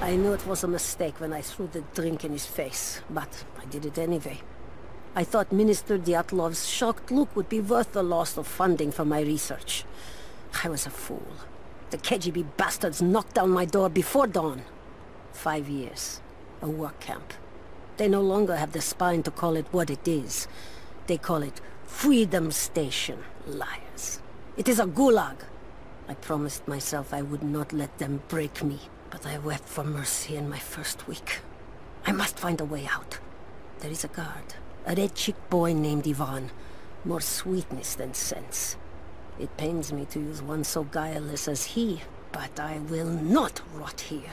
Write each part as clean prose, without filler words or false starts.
I knew it was a mistake when I threw the drink in his face, but I did it anyway. I thought Minister Dyatlov's shocked look would be worth the loss of funding for my research. I was a fool. The KGB bastards knocked down my door before dawn. 5 years. A work camp. They no longer have the spine to call it what it is. They call it Freedom Station. Liars. It is a gulag. I promised myself I would not let them break me, but I wept for mercy in my first week. I must find a way out. There is a guard. A red-cheeked boy named Ivan. More sweetness than sense. It pains me to use one so guileless as he, but I will not rot here.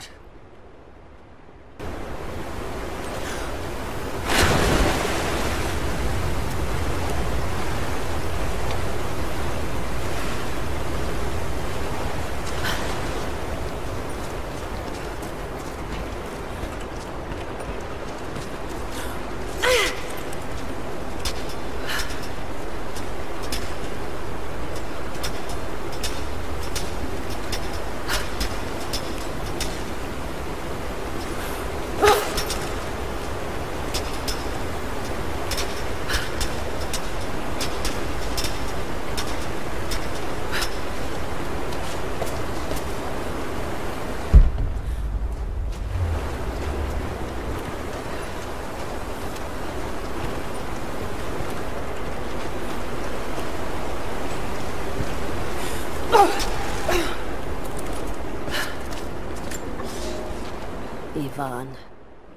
Ivan,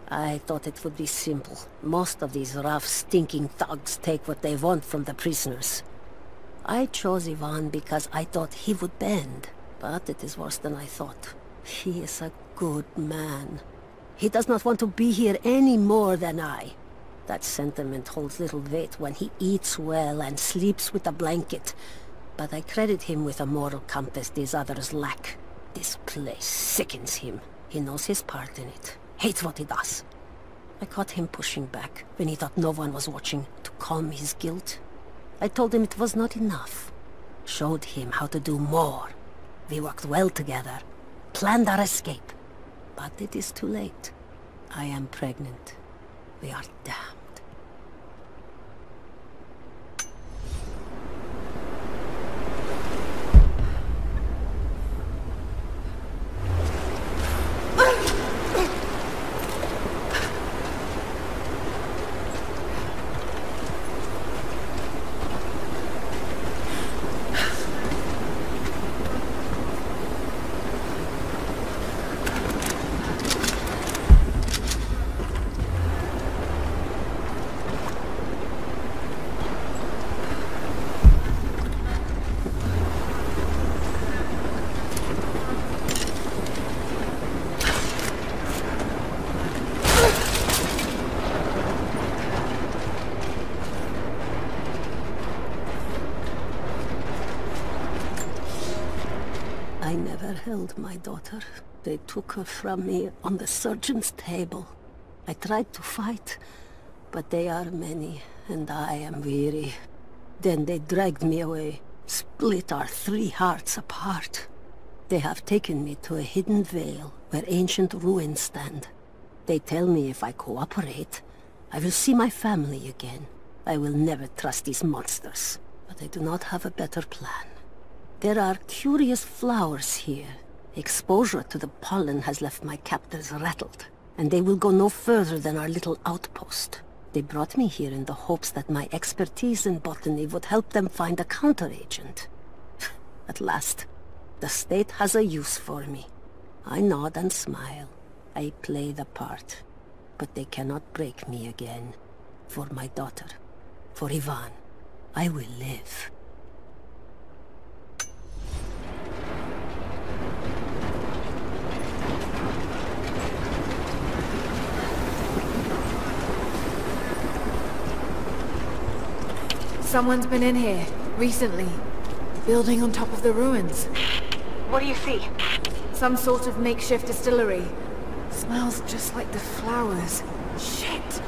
I thought it would be simple. Most of these rough, stinking thugs take what they want from the prisoners. I chose Ivan because I thought he would bend, but it is worse than I thought. He is a good man. He does not want to be here any more than I. That sentiment holds little weight when he eats well and sleeps with a blanket, but I credit him with a moral compass these others lack. This place sickens him. He knows his part in it, hates what he does. I caught him pushing back when he thought no one was watching to calm his guilt. I told him it was not enough. Showed him how to do more. We worked well together, planned our escape. But it is too late. I am pregnant. We are damned. I never held my daughter. They took her from me on the surgeon's table. I tried to fight, but they are many, and I am weary. Then they dragged me away, split our 3 hearts apart. They have taken me to a hidden vale where ancient ruins stand. They tell me if I cooperate, I will see my family again. I will never trust these monsters, but I do not have a better plan. There are curious flowers here. Exposure to the pollen has left my captors rattled, and they will go no further than our little outpost. They brought me here in the hopes that my expertise in botany would help them find a counteragent. At last, the state has a use for me. I nod and smile. I play the part. But they cannot break me again. For my daughter, for Ivan, I will live. Someone's been in here, recently. Building on top of the ruins. What do you see? Some sort of makeshift distillery. Smells just like the flowers. Shit!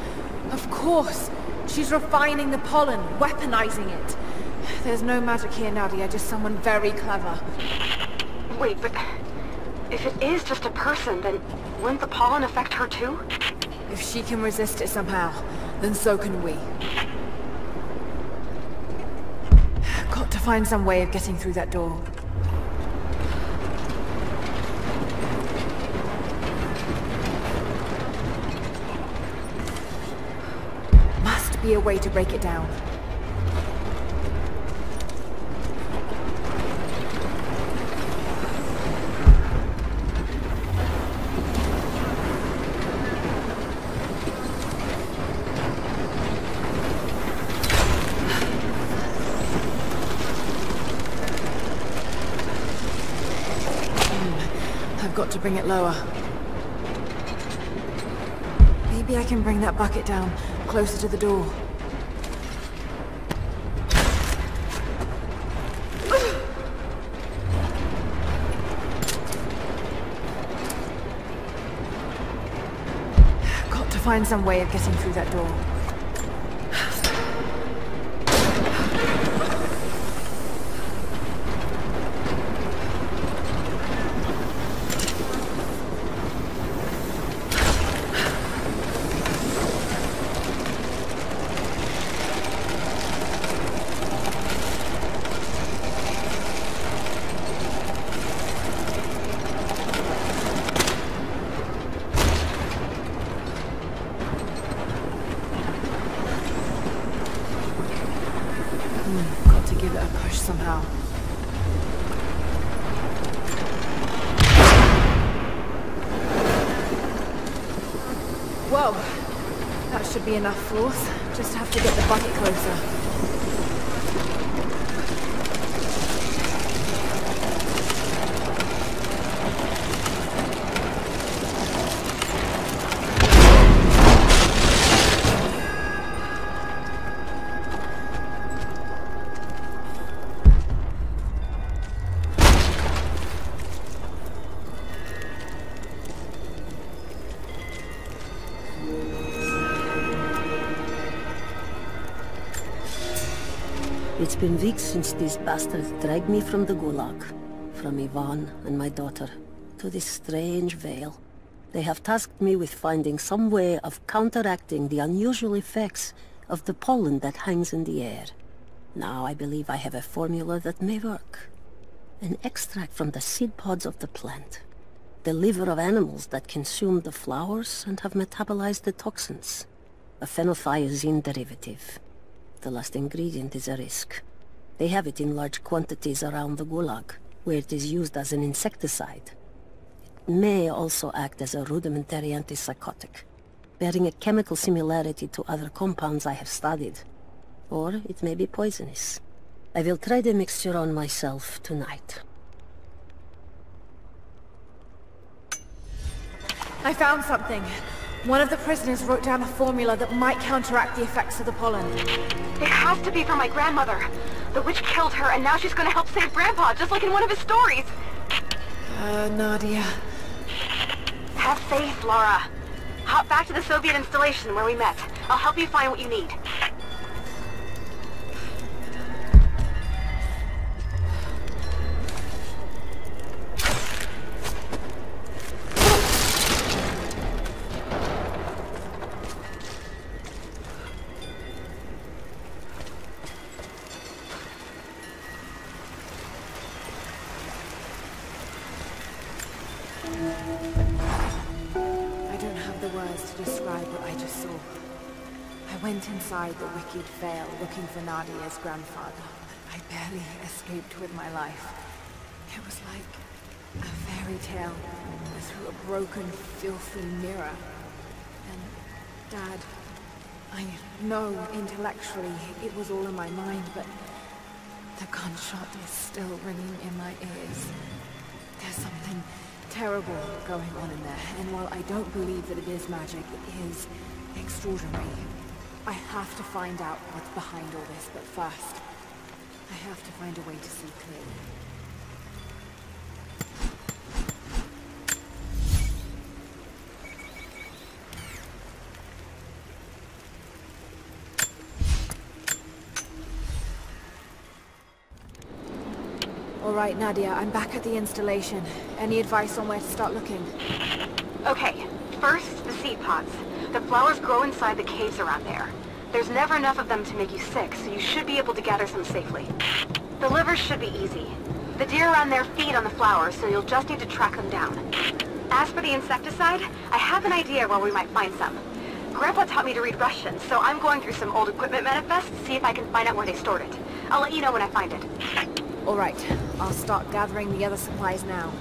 Of course! She's refining the pollen, weaponizing it. There's no magic here, Nadia, just someone very clever. Wait, but If it is just a person, then wouldn't the pollen affect her too? If she can resist it somehow, then so can we. Got to find some way of getting through that door. Must be a way to break it down. Got to bring it lower. Maybe I can bring that bucket down closer to the door. Got to find some way of getting through that door. Somehow. Whoa! That should be enough force. Just have to get the bucket closer. It's been weeks since these bastards dragged me from the Gulag, from Ivan and my daughter, to this strange vale. They have tasked me with finding some way of counteracting the unusual effects of the pollen that hangs in the air. Now I believe I have a formula that may work. An extract from the seed pods of the plant. The liver of animals that consumed the flowers and have metabolized the toxins. A phenothiazine derivative. The last ingredient is a risk. They have it in large quantities around the Gulag, where it is used as an insecticide. It may also act as a rudimentary antipsychotic, bearing a chemical similarity to other compounds I have studied. Or it may be poisonous. I will try the mixture on myself tonight. I found something. One of the prisoners wrote down a formula that might counteract the effects of the pollen. It has to be from my grandmother. The witch killed her, and now she's gonna help save Grandpa, just like in one of his stories. Nadia. Have faith, Laura. Hop back to the Soviet installation where we met. I'll help you find what you need. I don't have the words to describe what I just saw. I went inside the wicked vale looking for Nadia's grandfather, but I barely escaped with my life. It was like a fairy tale through a broken, filthy mirror. And Dad, I know intellectually it was all in my mind, but the gunshot is still ringing in my ears. There's something terrible going on in there, and while I don't believe that it is magic, it is extraordinary. I have to find out what's behind all this, but first, I have to find a way to see clearly. All right, Nadia. I'm back at the installation. Any advice on where to start looking? Okay, first, the seed pods. The flowers grow inside the caves around there. There's never enough of them to make you sick, so you should be able to gather some safely. The livers should be easy. The deer around there feed on the flowers, so you'll just need to track them down. As for the insecticide, I have an idea where we might find some. Grandpa taught me to read Russian, so I'm going through some old equipment manifests to see if I can find out where they stored it. I'll let you know when I find it. All right, I'll start gathering the other supplies now.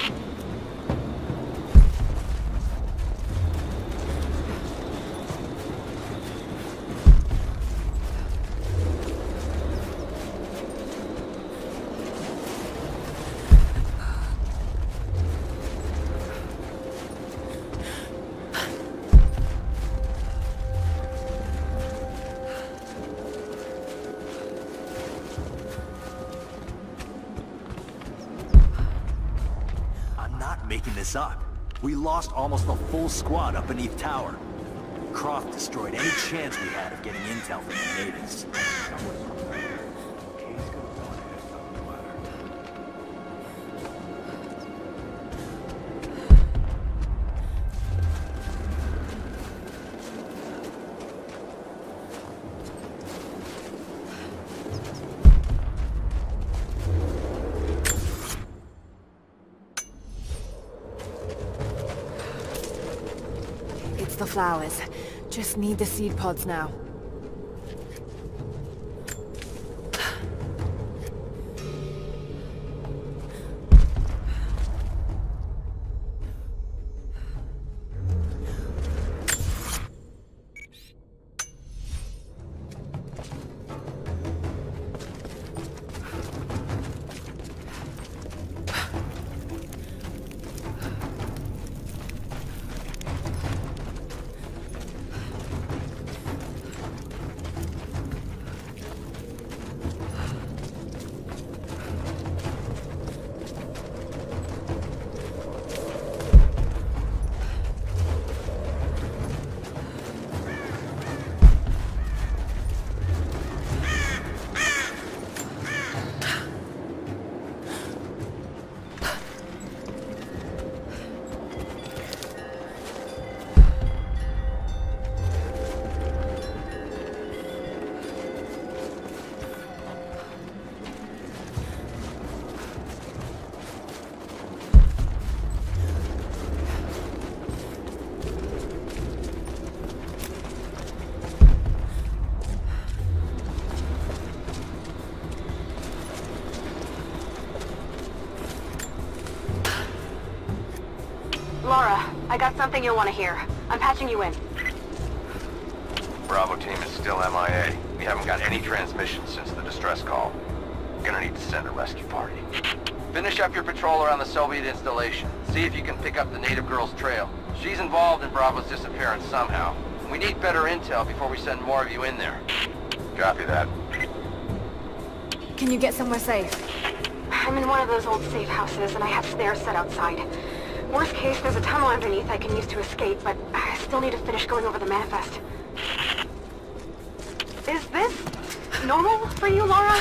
Making this up. We lost almost the full squad up beneath tower. Croft destroyed any chance we had of getting intel from the natives. The flowers. Just need the seed pods now. Laura, I got something you'll want to hear. I'm patching you in. Bravo team is still MIA. We haven't got any transmissions since the distress call. Gonna need to send a rescue party. Finish up your patrol around the Soviet installation. See if you can pick up the native girl's trail. She's involved in Bravo's disappearance somehow. We need better intel before we send more of you in there. Copy that. Can you get somewhere safe? I'm in one of those old safe houses, and I have snares set outside. Worst case, there's a tunnel underneath I can use to escape, but I still need to finish going over the manifest. Is this normal for you, Laura?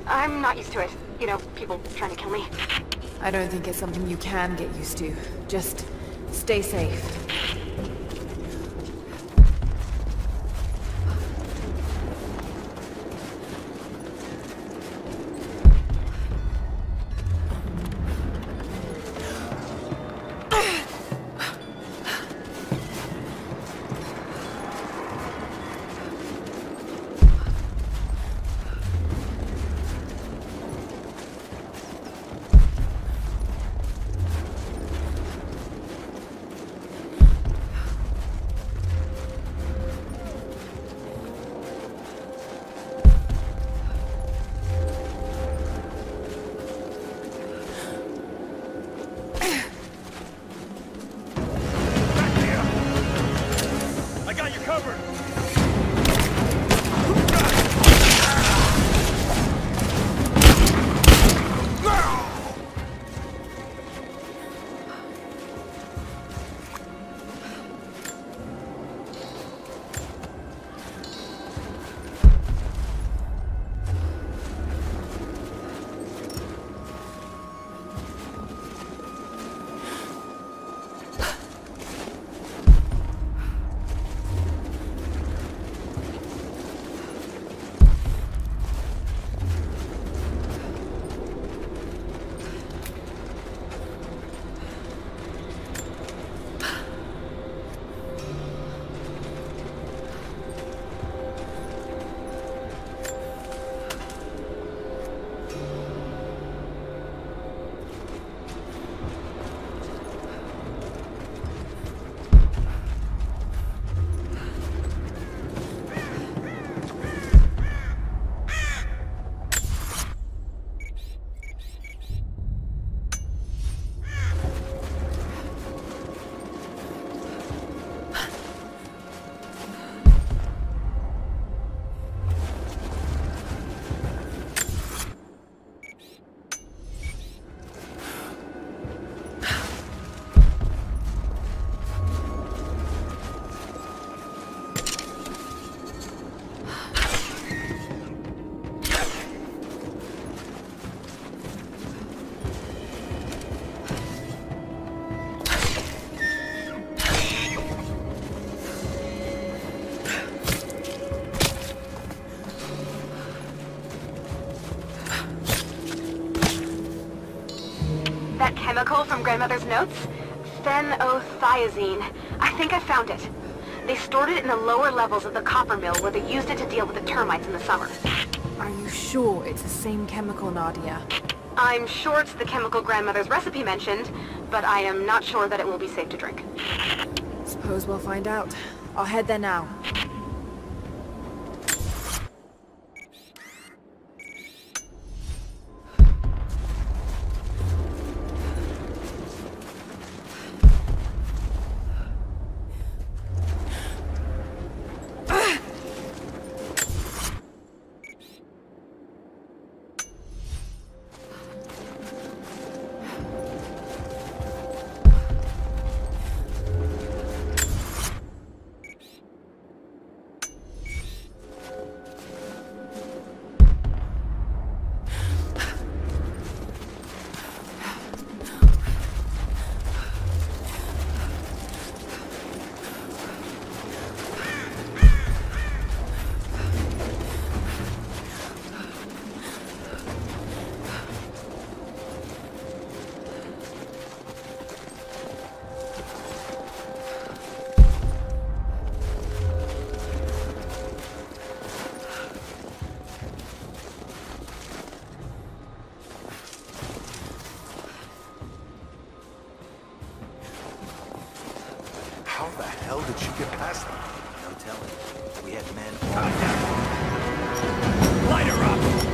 I'm not used to it. You know, people trying to kill me. I don't think it's something you can get used to. Just stay safe. grandmother's notes? Phenothiazine. I think I found it. They stored it in the lower levels of the copper mill where they used it to deal with the termites in the summer. Are you sure it's the same chemical, Nadia? I'm sure it's the chemical grandmother's recipe mentioned, but I am not sure that it will be safe to drink. Suppose we'll find out. I'll head there now. How the hell did she get past them? No telling. We had men all down. Light her up!